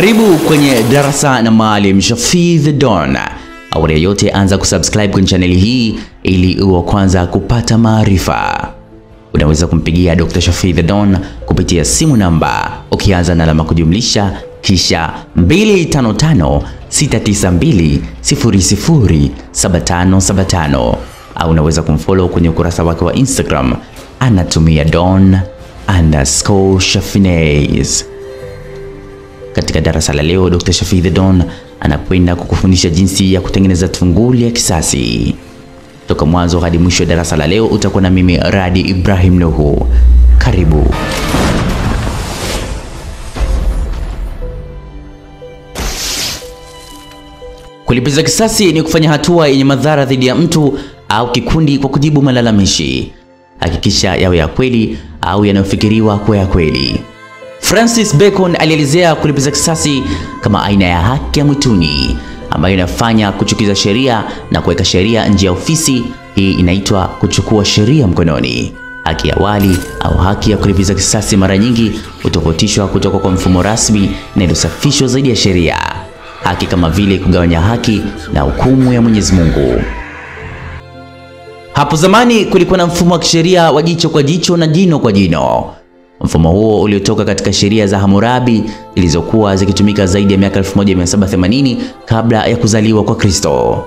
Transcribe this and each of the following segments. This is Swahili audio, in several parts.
Karibu kwenye darasa na Maalim Shafi the Don. Awali ya yote anza kusubscribe kwenye channel hii ili uwe kwanza kupata maarifa. Unaweza kumpigia Dr. Shafi the Don kupitia simu namba ukianza na alama kujumlisha kisha 255 692 007575, au unaweza kumfollow kwenye ukurasa wake wa Instagram anatumia don_shafinez. Katika darasa la leo Dr. Shafi the Don anakwenda kukufundisha jinsi ya kutengeneza tunguli ya kisasi. Toka mwanzo hadi mwisho darasa la leo utakuwa na mimi Radi Ibrahim Nuhu. Karibu. Kulipiza kisasi ni kufanya hatua yenye madhara dhidi ya mtu au kikundi kwa kujibu malalamishi. Hakikisha yawe ya kweli au yanayofikiriwa kuwa ya kweli. Francis Bacon alielezea kulipiza kisasi kama aina ya haki ya mwituni ambayo inafanya kuchukiza sheria na kuweka sheria nje ya ofisi. Hii inaitwa kuchukua sheria mkononi. Haki ya awali au haki ya kulipiza kisasi mara nyingi hutofautishwa kutoka kwa mfumo rasmi na iliyosafishwa zaidi ya sheria. Haki kama vile kugawanya haki na hukumu ya Mwenyezi Mungu. Hapo zamani kulikuwa na mfumo wa kisheria wa jicho kwa jicho na jino kwa jino. Mfumo huo uliotoka katika sheria za Hammurabi zilizokuwa zikitumika zaidi ya miaka 1780 kabla ya kuzaliwa kwa Kristo.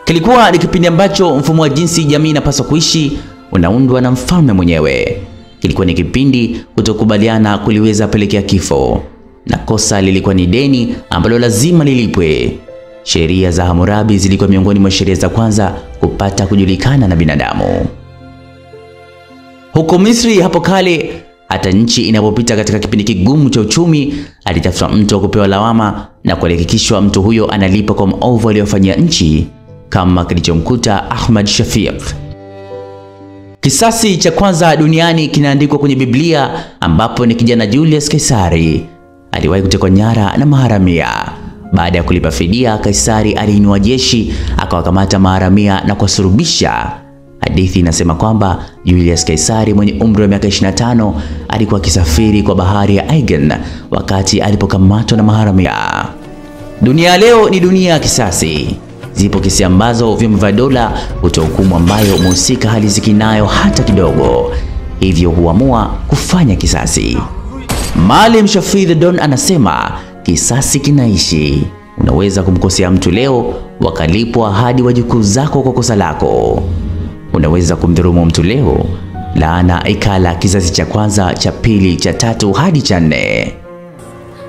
Kilikuwa ni kipindi ambacho mfumo wa jinsi jamii inapaswa kuishi unaundwa na mfalme mwenyewe. Kilikuwa ni kipindi kutokubaliana kuliweza pelekea kifo, na kosa lilikuwa ni deni ambalo lazima lilipwe. Sheria za Hammurabi zilikuwa miongoni mwa sheria za kwanza kupata kujulikana na binadamu. Huko Misri hapo kale, hata nchi inapopita katika kipindi kigumu cha uchumi, alitafuta mtu wa kupewa lawama na kuhakikishwa mtu huyo analipa kwa maovu aliyofanyia nchi, kama kilichomkuta Ahmad Shafiq. Kisasi cha kwanza duniani kinaandikwa kwenye Biblia, ambapo ni kijana Julius Kaisari aliwahi kutekwa nyara na maharamia. Baada ya kulipa fidia, Kaisari aliinua jeshi akawakamata maharamia na kuwasurubisha. Hadithi inasema kwamba Julius Kaisari mwenye umri wa miaka 25 alikuwa akisafiri kwa bahari ya Aegean wakati alipokamatwa na maharamia. Dunia leo ni dunia ya kisasi. Zipo kesi ambazo vyombo vya dola hutoa hukumu ambayo mhusika haliziki nayo hata kidogo, hivyo huamua kufanya kisasi. Maalim Shafi the Don anasema kisasi kinaishi. Unaweza kumkosea mtu leo wakalipwa hadi wajukuu zako kwa kosa lako. Unaweza kumdhulumu mtu leo, laana ikala kizazi cha kwanza, cha pili, cha tatu hadi cha 4.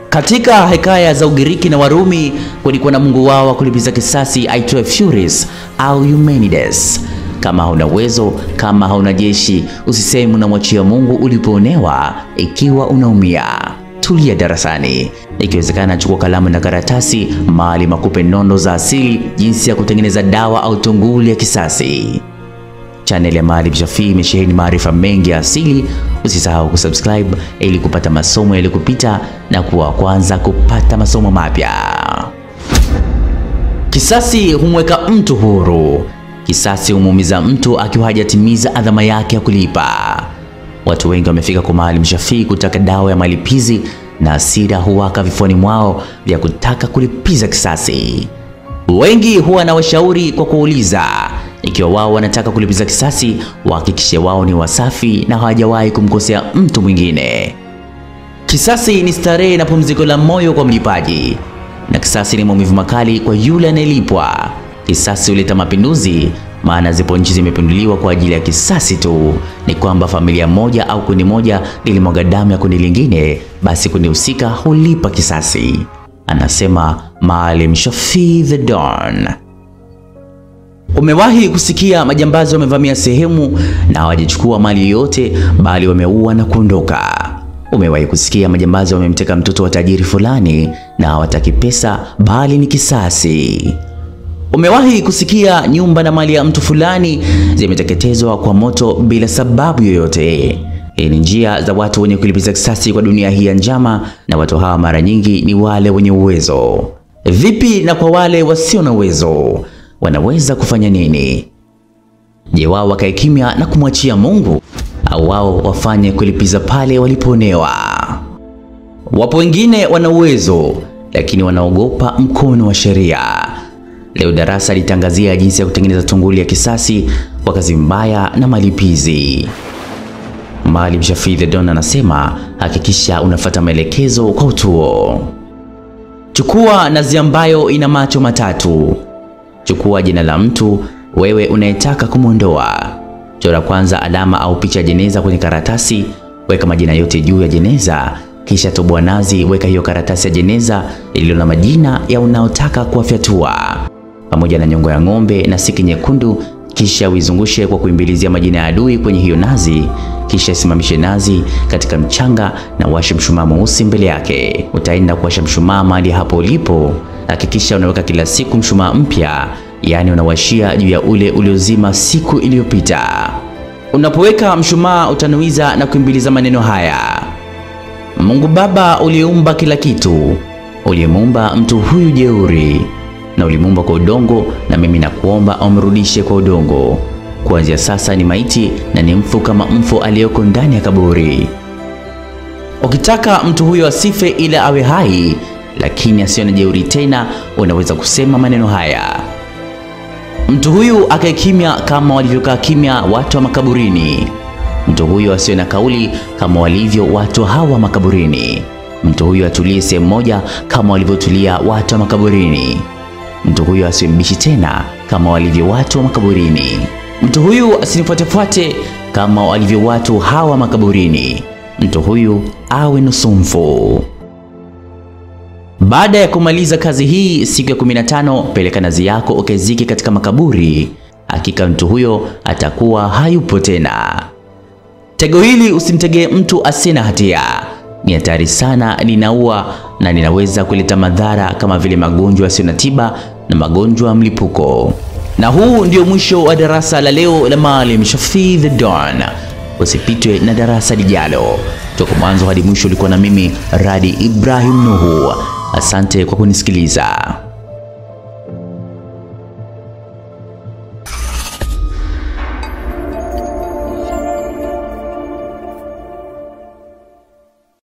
Katika hekaya za Ugiriki na Warumi kulikuwa na mungu wao wa kulipiza kisasi aitwaye Furies au Eumenides. Kama hauna uwezo, kama hauna jeshi, usiseme unamwachia Mungu ulipoonewa. Ikiwa unaumia, tulia darasani. Ikiwezekana chukua kalamu na karatasi, Maalim akupe nondo za asili jinsi ya kutengeneza dawa au tunguli ya kisasi. Channel ya Maalim Shafi imesheheni maarifa mengi ya asili. Usisahau kusubscribe ili kupata masomo yaliyopita na kuwa kwanza kupata masomo mapya. Kisasi humweka mtu huru. Kisasi humuumiza mtu akiwa hajatimiza adhama yake ya kulipa. Watu wengi wamefika kwa Maalim Shafi kutaka dawa ya malipizi, na hasira huwaka vifuani mwao vya kutaka kulipiza kisasi. Wengi huwa na washauri kwa kuuliza ikiwa wao wanataka kulipiza kisasi, wahakikishe wao ni wasafi na hawajawahi kumkosea mtu mwingine. Kisasi ni starehe na pumziko la moyo kwa mlipaji, na kisasi ni maumivu makali kwa yule anayelipwa. Kisasi huleta mapinduzi, maana zipo nchi zimepinduliwa kwa ajili ya kisasi tu. Ni kwamba familia moja au kundi moja lilimwaga damu ya kundi lingine, basi kundi husika hulipa kisasi. Anasema Maalim Shafi the Don. Umewahi kusikia majambazi wamevamia sehemu na hawajachukua mali yote, bali wameua na kuondoka? Umewahi kusikia majambazi wamemteka mtoto wa tajiri fulani na hawataki pesa, bali ni kisasi? Umewahi kusikia nyumba na mali ya mtu fulani zimeteketezwa kwa moto bila sababu yoyote? Hii ni njia za watu wenye kulipiza kisasi kwa dunia hii ya njama, na watu hawa mara nyingi ni wale wenye uwezo. Vipi na kwa wale wasio na uwezo? Wanaweza kufanya nini? Je, wao wakae kimya na kumwachia Mungu, au wao wafanye kulipiza pale walipoonewa? Wapo wengine wana uwezo lakini wanaogopa mkono wa sheria. Leo darasa litangazia jinsi ya kutengeneza tunguli ya kisasi kwa kazi mbaya na malipizi. Mwalimu Shafi the Don anasema hakikisha unafuata maelekezo kwa utuo. Chukua nazi ambayo ina macho matatu. Chukua jina la mtu wewe unayetaka kumuondoa. Chora kwanza alama au picha ya jeneza kwenye karatasi, weka majina yote juu ya jeneza, kisha toboa nazi, weka hiyo karatasi ya jeneza iliyo na majina ya unaotaka kuwafyatua pamoja na nyongo ya ng'ombe na siki nyekundu, kisha uizungushe kwa kuimbilizia majina ya adui kwenye hiyo nazi, kisha simamishe nazi katika mchanga na washe mshumaa mweusi mbele yake. Utaenda kuwasha mshumaa mahali hapo ulipo. Hakikisha unaweka kila siku mshumaa mpya, yani unawashia juu ya ule uliozima siku iliyopita. Unapoweka mshumaa utanuiza na kuimbiliza maneno haya: Mungu Baba uliumba kila kitu, ulimuumba mtu huyu jeuri na ulimuumba kwa udongo, na mimi nakuomba umrudishe kwa udongo. Kuanzia sasa ni maiti na ni mfu kama mfu aliyoko ndani ya kaburi. Ukitaka mtu huyo asife ila awe hai lakini asiwe na jeuri tena, unaweza kusema maneno haya: mtu huyu akae kimya kama walivyokaa kimya watu wa makaburini. Mtu huyu asiwe na kauli kama walivyo watu hawa makaburini. Mtu huyu atulie sehemu moja kama walivyotulia watu wa makaburini. Mtu huyu asiwe mbishi tena kama walivyo watu wa makaburini. Mtu huyu asinifuatefuate kama walivyo watu hawa makaburini. Mtu huyu awe nusu mfu. Baada ya kumaliza kazi hii siku ya 15, peleka nazi yako ukezike katika makaburi. Hakika mtu huyo atakuwa hayupo tena. Tego hili usimtegee mtu asiye na hatia. Ni hatari sana, linaua na linaweza kuleta madhara kama vile magonjwa yasiyo na tiba na magonjwa ya mlipuko. Na huu ndio mwisho wa darasa la leo la Mwalimu Shafi the Don. Usipitwe na darasa lijalo. Toka mwanzo hadi mwisho ulikuwa na mimi Radi Ibrahim Nuhu. Asante kwa kunisikiliza.